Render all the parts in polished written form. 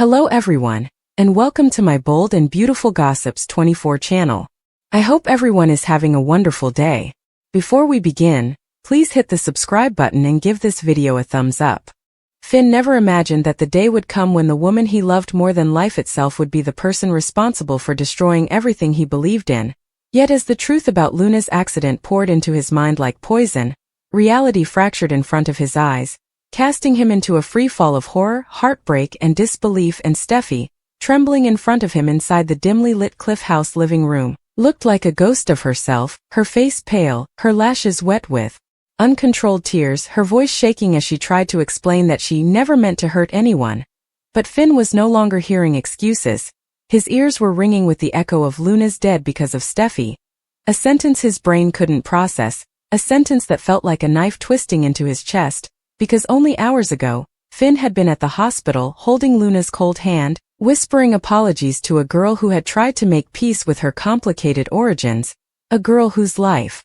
Hello everyone, and welcome to my Bold and Beautiful Gossips 24 channel. I hope everyone is having a wonderful day. Before we begin, please hit the subscribe button and give this video a thumbs up. Finn never imagined that the day would come when the woman he loved more than life itself would be the person responsible for destroying everything he believed in. Yet as the truth about Luna's accident poured into his mind like poison, reality fractured in front of his eyes, casting him into a free fall of horror, heartbreak, and disbelief. And Steffy, trembling in front of him inside the dimly lit Cliff House living room, looked like a ghost of herself, her face pale, her lashes wet with uncontrolled tears, her voice shaking as she tried to explain that she never meant to hurt anyone. But Finn was no longer hearing excuses. His ears were ringing with the echo of Luna's dead because of Steffy. A sentence his brain couldn't process, a sentence that felt like a knife twisting into his chest, because only hours ago, Finn had been at the hospital holding Luna's cold hand, whispering apologies to a girl who had tried to make peace with her complicated origins, a girl whose life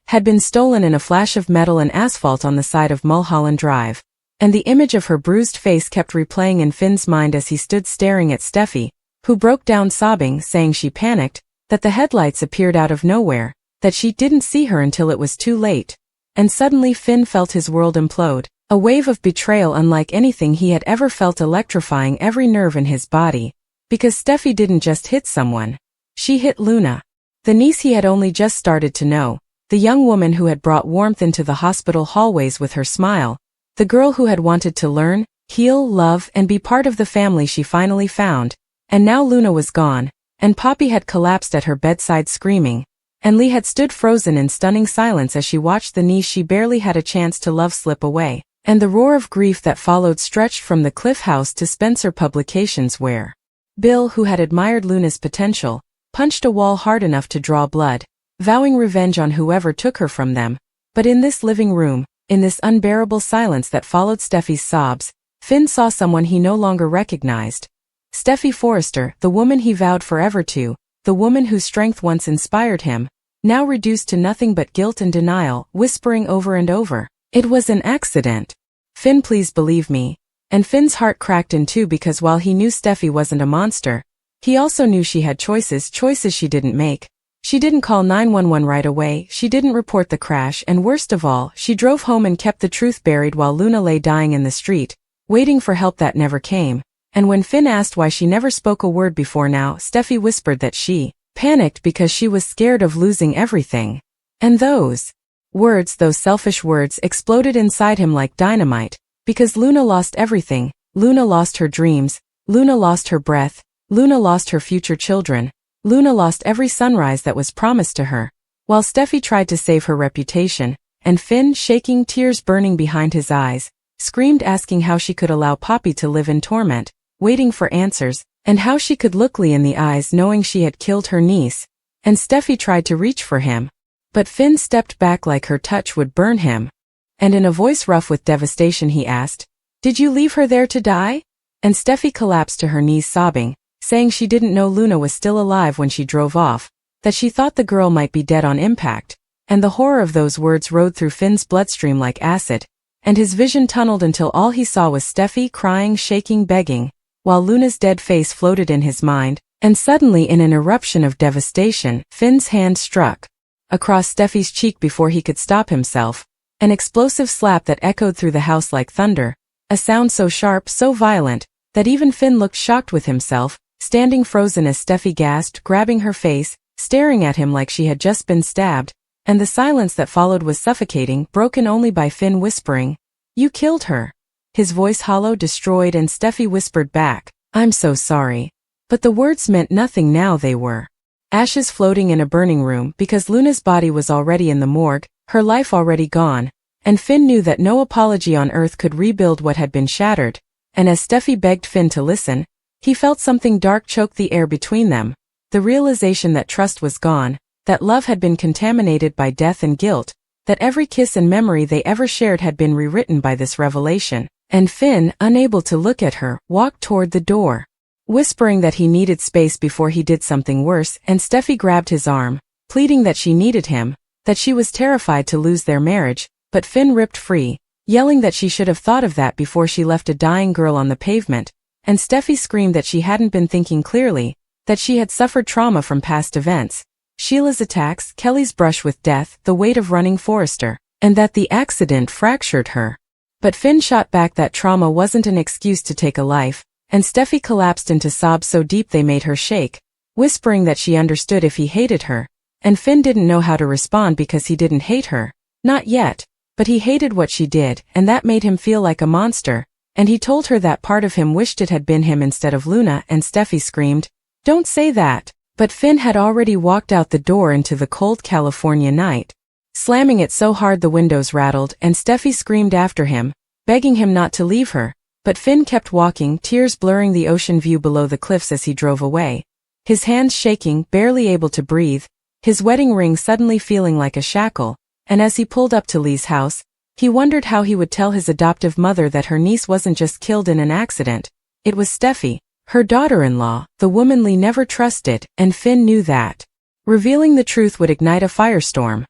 had been stolen in a flash of metal and asphalt on the side of Mulholland Drive. And the image of her bruised face kept replaying in Finn's mind as he stood staring at Steffy, who broke down sobbing, saying she panicked, that the headlights appeared out of nowhere, that she didn't see her until it was too late. And suddenly Finn felt his world implode. A wave of betrayal unlike anything he had ever felt, electrifying every nerve in his body. Because Steffy didn't just hit someone. She hit Luna. The niece he had only just started to know. The young woman who had brought warmth into the hospital hallways with her smile. The girl who had wanted to learn, heal, love, and be part of the family she finally found. And now Luna was gone, and Poppy had collapsed at her bedside screaming. And Lee had stood frozen in stunning silence as she watched the niece she barely had a chance to love slip away. And the roar of grief that followed stretched from the Cliff House to Spencer Publications, where Bill, who had admired Luna's potential, punched a wall hard enough to draw blood, vowing revenge on whoever took her from them. But in this living room, in this unbearable silence that followed Steffy's sobs, Finn saw someone he no longer recognized. Steffy Forrester, the woman he vowed forever to, the woman whose strength once inspired him, now reduced to nothing but guilt and denial, whispering over and over, "It was an accident. Finn, please believe me." And Finn's heart cracked in two because while he knew Steffy wasn't a monster, he also knew she had choices she didn't make. She didn't call 911 right away, she didn't report the crash, and worst of all, she drove home and kept the truth buried while Luna lay dying in the street, waiting for help that never came. And when Finn asked why she never spoke a word before now, Steffy whispered that she panicked because she was scared of losing everything. And those words, those selfish words, exploded inside him like dynamite, because Luna lost everything. Luna lost her dreams, Luna lost her breath, Luna lost her future children, Luna lost every sunrise that was promised to her, while Steffy tried to save her reputation. And Finn, shaking, tears burning behind his eyes, screamed, asking how she could allow Poppy to live in torment, waiting for answers, and how she could look Lee in the eyes knowing she had killed her niece. And Steffy tried to reach for him, but Finn stepped back like her touch would burn him. And in a voice rough with devastation he asked, "Did you leave her there to die?" And Steffy collapsed to her knees sobbing, saying she didn't know Luna was still alive when she drove off, that she thought the girl might be dead on impact. And the horror of those words rode through Finn's bloodstream like acid, and his vision tunneled until all he saw was Steffy crying, shaking, begging, while Luna's dead face floated in his mind. And suddenly, in an eruption of devastation, Finn's hand struck across Steffy's cheek before he could stop himself, an explosive slap that echoed through the house like thunder, a sound so sharp, so violent, that even Finn looked shocked with himself, standing frozen as Steffy gasped, grabbing her face, staring at him like she had just been stabbed. And the silence that followed was suffocating, broken only by Finn whispering, "You killed her." His voice hollow, destroyed, and Steffy whispered back, "I'm so sorry." But the words meant nothing now. They were ashes floating in a burning room, because Luna's body was already in the morgue, her life already gone. And Finn knew that no apology on earth could rebuild what had been shattered. And as Steffy begged Finn to listen, he felt something dark choke the air between them. The realization that trust was gone, that love had been contaminated by death and guilt, that every kiss and memory they ever shared had been rewritten by this revelation. And Finn, unable to look at her, walked toward the door, whispering that he needed space before he did something worse. And Steffy grabbed his arm, pleading that she needed him, that she was terrified to lose their marriage. But Finn ripped free, yelling that she should have thought of that before she left a dying girl on the pavement. and Steffi screamed that she hadn't been thinking clearly, that she had suffered trauma from past events. Sheila's attacks, Kelly's brush with death, the weight of running Forrester, and that the accident fractured her. But Finn shot back that trauma wasn't an excuse to take a life, and Steffi collapsed into sobs so deep they made her shake, whispering that she understood if he hated her, and Finn didn't know how to respond because he didn't hate her. Not yet, but he hated what she did, and that made him feel like a monster, and he told her that part of him wished it had been him instead of Luna, and Steffi screamed, "Don't say that." But Finn had already walked out the door into the cold California night, slamming it so hard the windows rattled, and Steffi screamed after him, begging him not to leave her, but Finn kept walking, tears blurring the ocean view below the cliffs as he drove away, his hands shaking, barely able to breathe, his wedding ring suddenly feeling like a shackle, and as he pulled up to Lee's house, he wondered how he would tell his adoptive mother that her niece wasn't just killed in an accident, it was Steffi, her daughter-in-law, the woman Lee never trusted, and Finn knew that. Revealing the truth would ignite a firestorm.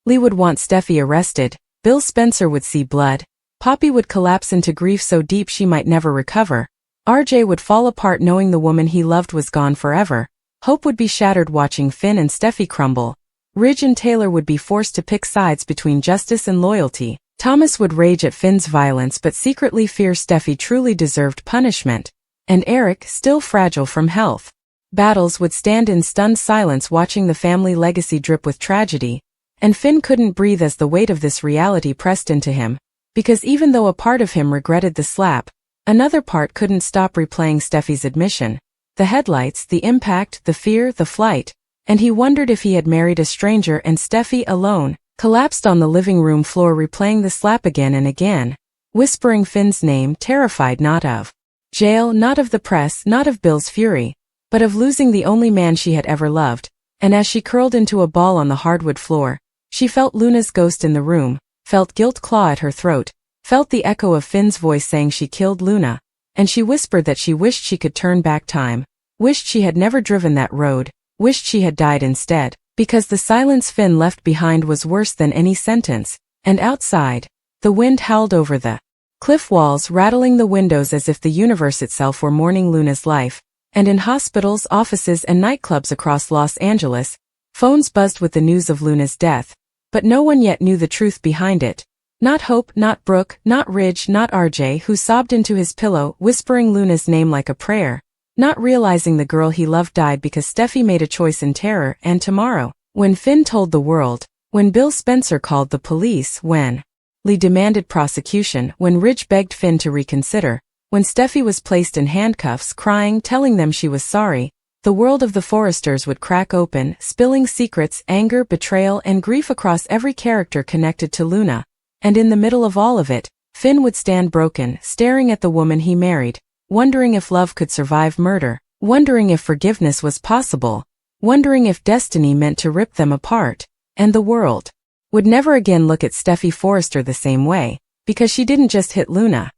Lee would want Steffi arrested, Bill Spencer would see blood, Poppy would collapse into grief so deep she might never recover, RJ would fall apart knowing the woman he loved was gone forever, Hope would be shattered watching Finn and Steffi crumble, Ridge and Taylor would be forced to pick sides between justice and loyalty, Thomas would rage at Finn's violence but secretly fear Steffi truly deserved punishment, and Eric, still fragile from health. Battles would stand in stunned silence watching the family legacy drip with tragedy, and Finn couldn't breathe as the weight of this reality pressed into him, because even though a part of him regretted the slap, another part couldn't stop replaying Steffi's admission, the headlights, the impact, the fear, the flight, and he wondered if he had married a stranger and Steffi, alone, collapsed on the living room floor replaying the slap again and again, whispering Finn's name, terrified not of jail, not of the press, not of Bill's fury, but of losing the only man she had ever loved, and as she curled into a ball on the hardwood floor, she felt Luna's ghost in the room, felt guilt claw at her throat, felt the echo of Finn's voice saying she killed Luna, and she whispered that she wished she could turn back time, wished she had never driven that road, wished she had died instead, because the silence Finn left behind was worse than any sentence, and outside, the wind howled over the cliff walls, rattling the windows as if the universe itself were mourning Luna's life, and in hospitals, offices, and nightclubs across Los Angeles, phones buzzed with the news of Luna's death, but no one yet knew the truth behind it. Not Hope, not Brooke, not Ridge, not RJ, who sobbed into his pillow, whispering Luna's name like a prayer, not realizing the girl he loved died because Steffi made a choice in terror, and tomorrow, when Finn told the world, when Bill Spencer called the police, when Lee demanded prosecution, when Ridge begged Finn to reconsider, when Steffi was placed in handcuffs crying, telling them she was sorry, the world of the Forresters would crack open, spilling secrets, anger, betrayal, and grief across every character connected to Luna, and in the middle of all of it, Finn would stand broken, staring at the woman he married, wondering if love could survive murder, wondering if forgiveness was possible, wondering if destiny meant to rip them apart, and the world would never again look at Steffi Forrester the same way, because she didn't just hit Luna.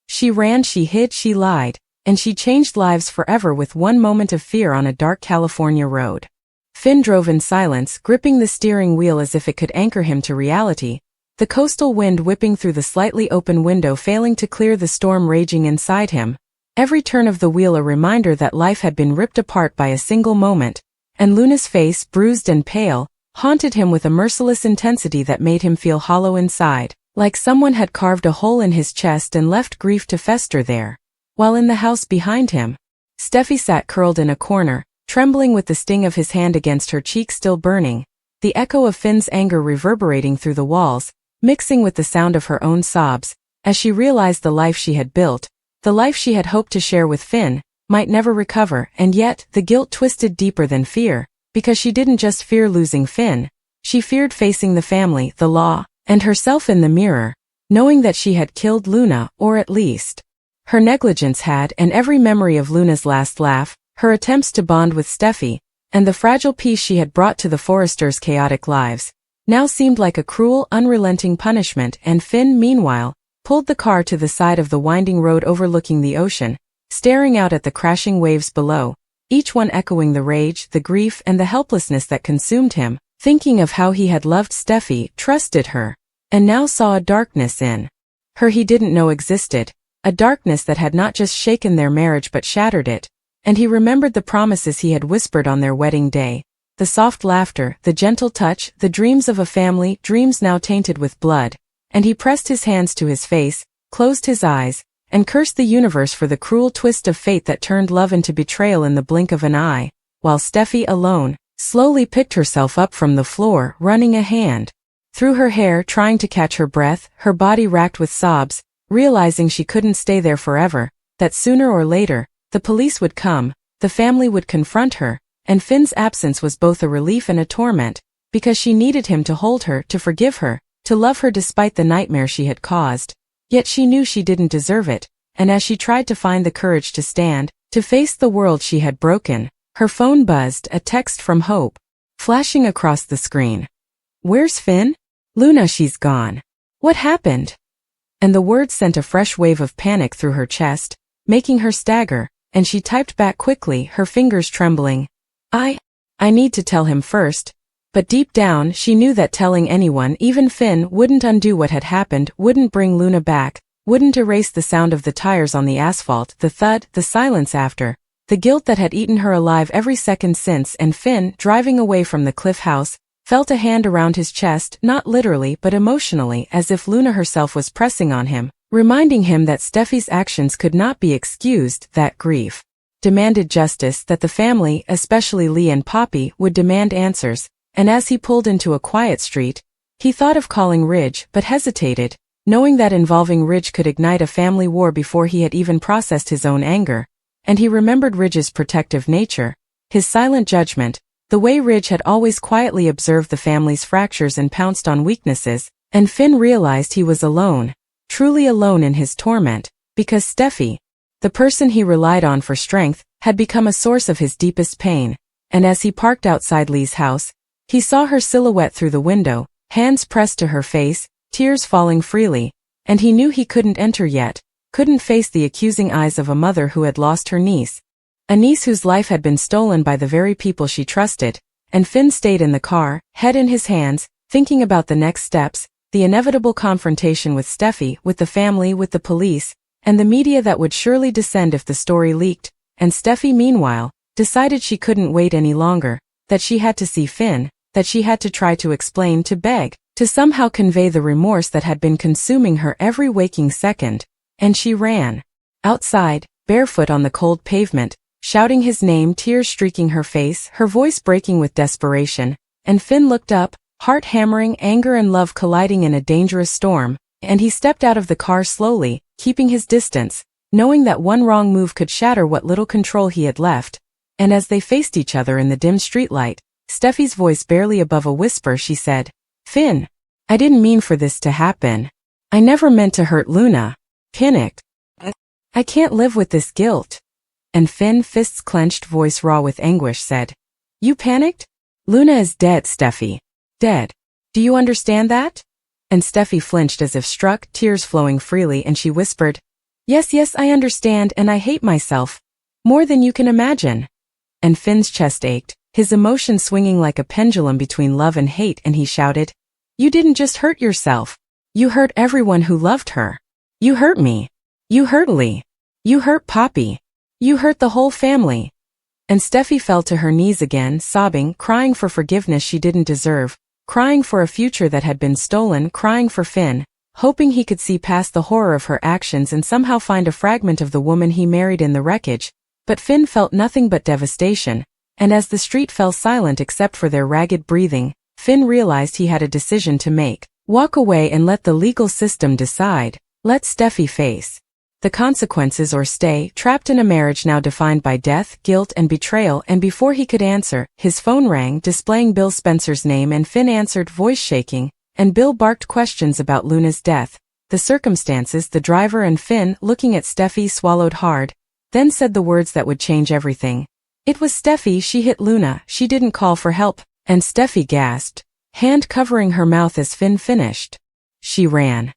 She ran, she hid, she lied, and she changed lives forever with one moment of fear on a dark California road. Finn drove in silence, gripping the steering wheel as if it could anchor him to reality, the coastal wind whipping through the slightly open window failing to clear the storm raging inside him, every turn of the wheel a reminder that life had been ripped apart by a single moment, and Luna's face, bruised and pale, haunted him with a merciless intensity that made him feel hollow inside, like someone had carved a hole in his chest and left grief to fester there. While in the house behind him, Steffi sat curled in a corner, trembling with the sting of his hand against her cheek still burning, the echo of Finn's anger reverberating through the walls, mixing with the sound of her own sobs, as she realized the life she had built, the life she had hoped to share with Finn, might never recover, and yet, the guilt twisted deeper than fear, because she didn't just fear losing Finn, she feared facing the family, the law, and herself in the mirror, knowing that she had killed Luna, or at least her negligence had, and every memory of Luna's last laugh, her attempts to bond with Steffi, and the fragile peace she had brought to the Forresters' chaotic lives, now seemed like a cruel, unrelenting punishment, and Finn, meanwhile, pulled the car to the side of the winding road overlooking the ocean, staring out at the crashing waves below, each one echoing the rage, the grief, and the helplessness that consumed him, thinking of how he had loved Steffi, trusted her, and now saw a darkness in her he didn't know existed, a darkness that had not just shaken their marriage but shattered it, and he remembered the promises he had whispered on their wedding day, the soft laughter, the gentle touch, the dreams of a family, dreams now tainted with blood, and he pressed his hands to his face, closed his eyes, and cursed the universe for the cruel twist of fate that turned love into betrayal in the blink of an eye, while Steffy alone, slowly picked herself up from the floor, running a hand through her hair, trying to catch her breath, her body racked with sobs, realizing she couldn't stay there forever, that sooner or later, the police would come, the family would confront her, and Finn's absence was both a relief and a torment, because she needed him to hold her, to forgive her, to love her despite the nightmare she had caused. Yet she knew she didn't deserve it, and as she tried to find the courage to stand, to face the world she had broken, her phone buzzed, a text from Hope, flashing across the screen. "Where's Finn? Luna, she's gone. What happened?" And the words sent a fresh wave of panic through her chest, making her stagger, and she typed back quickly, her fingers trembling. I need to tell him first." But deep down, she knew that telling anyone, even Finn, wouldn't undo what had happened, wouldn't bring Luna back, wouldn't erase the sound of the tires on the asphalt, the thud, the silence after, the guilt that had eaten her alive every second since. And Finn, driving away from the Cliff House, felt a hand around his chest, not literally but emotionally, as if Luna herself was pressing on him, reminding him that Steffy's actions could not be excused, that grief demanded justice, that the family, especially Lee and Poppy, would demand answers. And as he pulled into a quiet street, he thought of calling Ridge, but hesitated, knowing that involving Ridge could ignite a family war before he had even processed his own anger. And he remembered Ridge's protective nature, his silent judgment, the way Ridge had always quietly observed the family's fractures and pounced on weaknesses, and Finn realized he was alone, truly alone in his torment, because Steffy, the person he relied on for strength, had become a source of his deepest pain. And as he parked outside Lee's house, he saw her silhouette through the window, hands pressed to her face, tears falling freely, and he knew he couldn't enter yet, couldn't face the accusing eyes of a mother who had lost her niece. A niece whose life had been stolen by the very people she trusted. And Finn stayed in the car, head in his hands, thinking about the next steps, the inevitable confrontation with Steffy, with the family, with the police, and the media that would surely descend if the story leaked. And Steffy, meanwhile, decided she couldn't wait any longer, that she had to see Finn, that she had to try to explain, to beg, to somehow convey the remorse that had been consuming her every waking second. And she ran outside, barefoot on the cold pavement, shouting his name, tears streaking her face, her voice breaking with desperation. And Finn looked up, heart hammering, anger and love colliding in a dangerous storm, and he stepped out of the car slowly, keeping his distance, knowing that one wrong move could shatter what little control he had left. And as they faced each other in the dim streetlight, Steffy's voice barely above a whisper, she said, "Finn, I didn't mean for this to happen. I never meant to hurt Luna." Panicked. "I can't live with this guilt." And Finn, fists clenched, voice raw with anguish, said, "You panicked? Luna is dead, Steffy. Dead. Do you understand that?" And Steffy flinched as if struck, tears flowing freely, and she whispered, Yes, I understand, and I hate myself. More than you can imagine." And Finn's chest ached, his emotion swinging like a pendulum between love and hate, and he shouted, "You didn't just hurt yourself. You hurt everyone who loved her. You hurt me. You hurt Lee. You hurt Poppy. You hurt the whole family." And Steffy fell to her knees again, sobbing, crying for forgiveness she didn't deserve, crying for a future that had been stolen, crying for Finn, hoping he could see past the horror of her actions and somehow find a fragment of the woman he married in the wreckage. But Finn felt nothing but devastation. And as the street fell silent except for their ragged breathing, Finn realized he had a decision to make. Walk away and let the legal system decide. Let Steffy face the consequences, or stay trapped in a marriage now defined by death, guilt, and betrayal. And before he could answer, his phone rang, displaying Bill Spencer's name, and Finn answered, voice shaking, and Bill barked questions about Luna's death, the circumstances, the driver, and Finn, looking at Steffy, swallowed hard, then said the words that would change everything. "It was Steffy, she hit Luna, she didn't call for help." And Steffy gasped, hand covering her mouth as Finn finished. "She ran."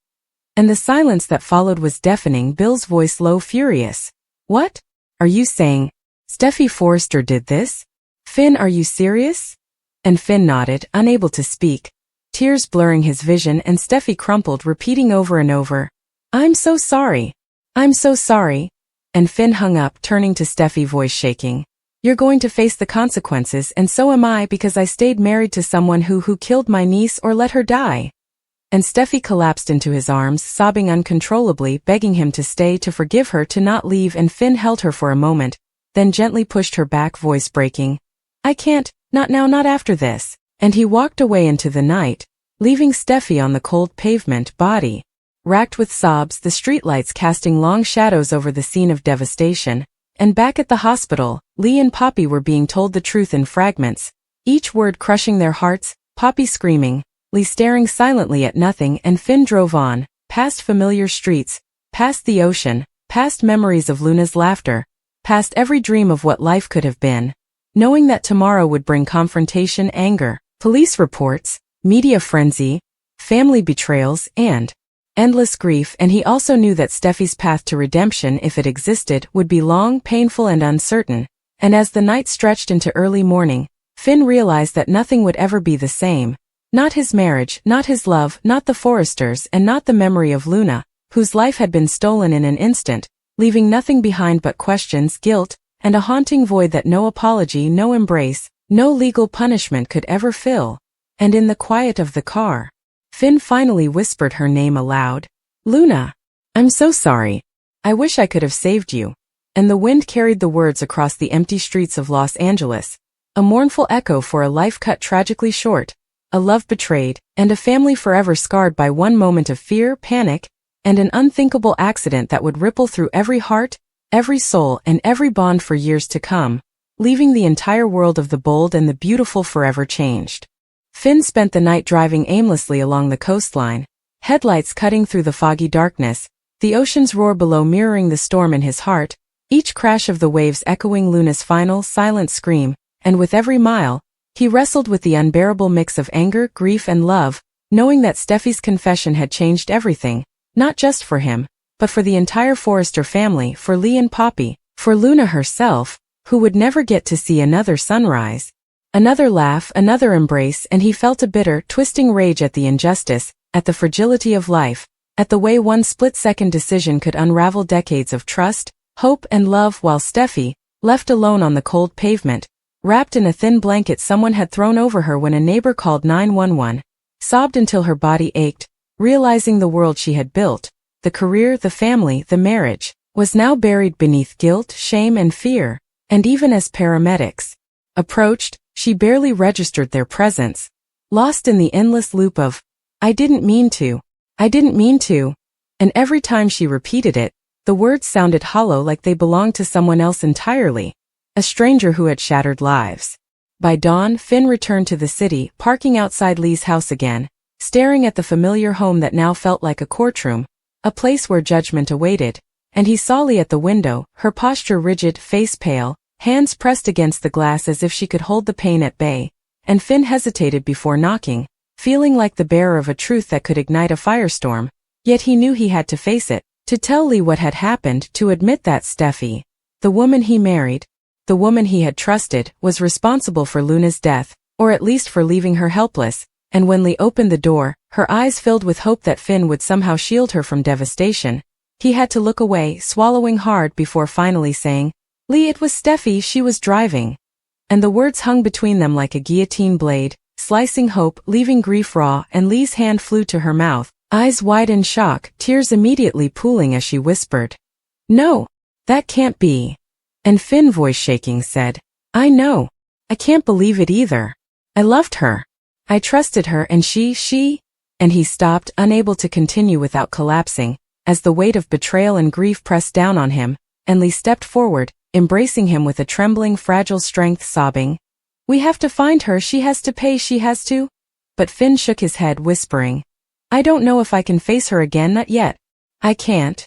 And the silence that followed was deafening, Bill's voice low, furious. "What? Are you saying Steffy Forrester did this? Finn, are you serious?" And Finn nodded, unable to speak, tears blurring his vision, and Steffy crumpled, repeating over and over, "I'm so sorry. I'm so sorry. And Finn hung up, turning to Steffy, voice shaking. You're going to face the consequences, and so am I, because I stayed married to someone who killed my niece or let her die. And Steffy collapsed into his arms, sobbing uncontrollably, begging him to stay, to forgive her, to not leave, and Finn held her for a moment, then gently pushed her back, voice breaking. I can't, not now, not after this. And he walked away into the night, leaving Steffy on the cold pavement, body racked with sobs, the streetlights casting long shadows over the scene of devastation. And back at the hospital, Lee and Poppy were being told the truth in fragments, each word crushing their hearts, Poppy screaming, Lee staring silently at nothing, and Finn drove on, past familiar streets, past the ocean, past memories of Luna's laughter, past every dream of what life could have been, knowing that tomorrow would bring confrontation, anger, police reports, media frenzy, family betrayals, and endless grief. And he also knew that Steffy's path to redemption, if it existed, would be long, painful, and uncertain. And as the night stretched into early morning, Finn realized that nothing would ever be the same. Not his marriage, not his love, not the Forresters, and not the memory of Luna, whose life had been stolen in an instant, leaving nothing behind but questions, guilt, and a haunting void that no apology, no embrace, no legal punishment could ever fill. And in the quiet of the car, Finn finally whispered her name aloud. Luna. I'm so sorry. I wish I could have saved you. And the wind carried the words across the empty streets of Los Angeles, a mournful echo for a life cut tragically short, a love betrayed, and a family forever scarred by one moment of fear, panic, and an unthinkable accident that would ripple through every heart, every soul, and every bond for years to come, leaving the entire world of the bold and the beautiful forever changed. Finn spent the night driving aimlessly along the coastline, headlights cutting through the foggy darkness, the ocean's roar below mirroring the storm in his heart, each crash of the waves echoing Luna's final, silent scream, and with every mile, he wrestled with the unbearable mix of anger, grief, and love, knowing that Steffy's confession had changed everything, not just for him, but for the entire Forrester family, for Lee and Poppy, for Luna herself, who would never get to see another sunrise. Another laugh, another embrace, and he felt a bitter, twisting rage at the injustice, at the fragility of life, at the way one split-second decision could unravel decades of trust, hope, and love, while Steffy, left alone on the cold pavement, wrapped in a thin blanket someone had thrown over her when a neighbor called 911, sobbed until her body ached, realizing the world she had built, the career, the family, the marriage, was now buried beneath guilt, shame, and fear. And even as paramedics approached, she barely registered their presence, lost in the endless loop of, I didn't mean to, and every time she repeated it, the words sounded hollow, like they belonged to someone else entirely, a stranger who had shattered lives. By dawn, Finn returned to the city, parking outside Lee's house again, staring at the familiar home that now felt like a courtroom, a place where judgment awaited, and he saw Lee at the window, her posture rigid, face pale, hands pressed against the glass as if she could hold the pain at bay, and Finn hesitated before knocking, feeling like the bearer of a truth that could ignite a firestorm, yet he knew he had to face it, to tell Lee what had happened, to admit that Steffy, the woman he married, the woman he had trusted, was responsible for Luna's death, or at least for leaving her helpless. And when Lee opened the door, her eyes filled with hope that Finn would somehow shield her from devastation, he had to look away, swallowing hard before finally saying, Lee, it was Steffy, she was driving. And the words hung between them like a guillotine blade, slicing hope, leaving grief raw, and Lee's hand flew to her mouth, eyes wide in shock, tears immediately pooling as she whispered, No, that can't be. And Finn, voice shaking, said, I know. I can't believe it either. I loved her. I trusted her, and she, and he stopped, unable to continue without collapsing, as the weight of betrayal and grief pressed down on him, and Lee stepped forward, embracing him with a trembling, fragile strength, sobbing, We have to find her, she has to pay, she has to. But Finn shook his head, whispering, I don't know if I can face her again, not yet. I can't.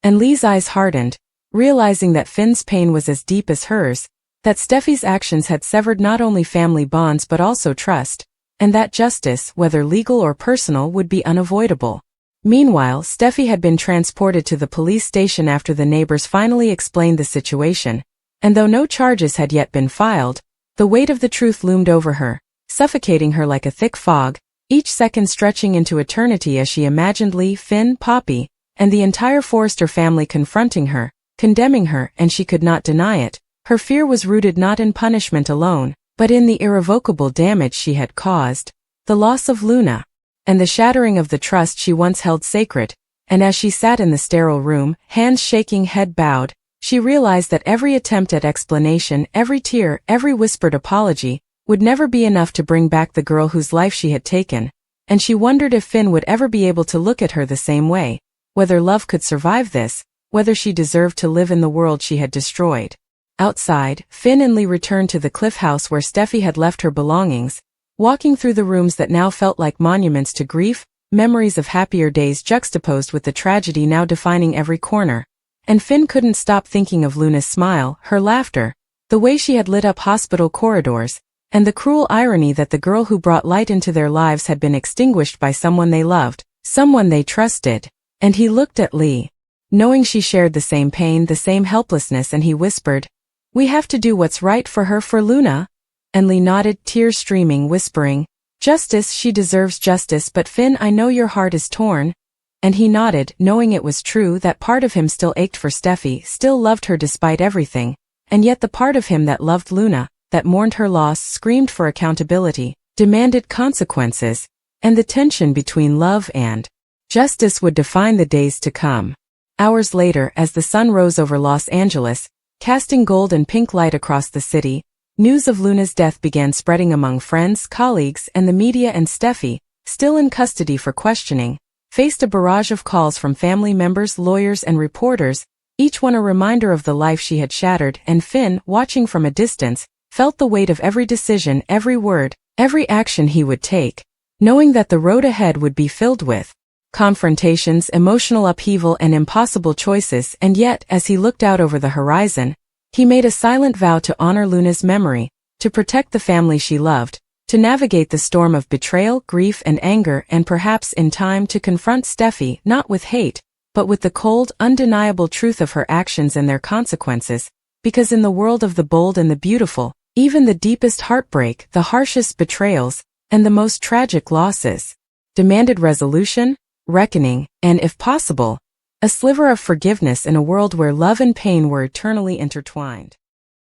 And Lee's eyes hardened, realizing that Finn's pain was as deep as hers, that Steffy's actions had severed not only family bonds but also trust, and that justice, whether legal or personal, would be unavoidable. Meanwhile, Steffy had been transported to the police station after the neighbors finally explained the situation, and though no charges had yet been filed, the weight of the truth loomed over her, suffocating her like a thick fog, each second stretching into eternity as she imagined Lee, Finn, Poppy, and the entire Forrester family confronting her, condemning her, and she could not deny it. Her fear was rooted not in punishment alone, but in the irrevocable damage she had caused, the loss of Luna, and the shattering of the trust she once held sacred. And as she sat in the sterile room, hands shaking, head bowed, she realized that every attempt at explanation, every tear, every whispered apology, would never be enough to bring back the girl whose life she had taken, and she wondered if Finn would ever be able to look at her the same way, whether love could survive this, whether she deserved to live in the world she had destroyed. Outside, Finn and Lee returned to the cliff house where Steffy had left her belongings, walking through the rooms that now felt like monuments to grief, memories of happier days juxtaposed with the tragedy now defining every corner. And Finn couldn't stop thinking of Luna's smile, her laughter, the way she had lit up hospital corridors, and the cruel irony that the girl who brought light into their lives had been extinguished by someone they loved, someone they trusted. And he looked at Lee, knowing she shared the same pain, the same helplessness, and he whispered, "We have to do what's right for her, for Luna." And Lee nodded, tears streaming, whispering, "Justice, she deserves justice, but Finn, I know your heart is torn." And he nodded, knowing it was true, that part of him still ached for Steffy, still loved her despite everything, and yet the part of him that loved Luna, that mourned her loss, screamed for accountability, demanded consequences, and the tension between love and justice would define the days to come. Hours later, as the sun rose over Los Angeles, casting gold and pink light across the city, news of Luna's death began spreading among friends, colleagues, and the media, and Steffy, still in custody for questioning, faced a barrage of calls from family members, lawyers, and reporters, each one a reminder of the life she had shattered. And Finn, watching from a distance, felt the weight of every decision, every word, every action he would take, knowing that the road ahead would be filled with confrontations, emotional upheaval, and impossible choices. And yet, as he looked out over the horizon, he made a silent vow to honor Luna's memory, to protect the family she loved, to navigate the storm of betrayal, grief, and anger, and perhaps in time to confront Steffy, not with hate, but with the cold, undeniable truth of her actions and their consequences, because in the world of the bold and the beautiful, even the deepest heartbreak, the harshest betrayals, and the most tragic losses demanded resolution, reckoning, and, if possible, a sliver of forgiveness in a world where love and pain were eternally intertwined.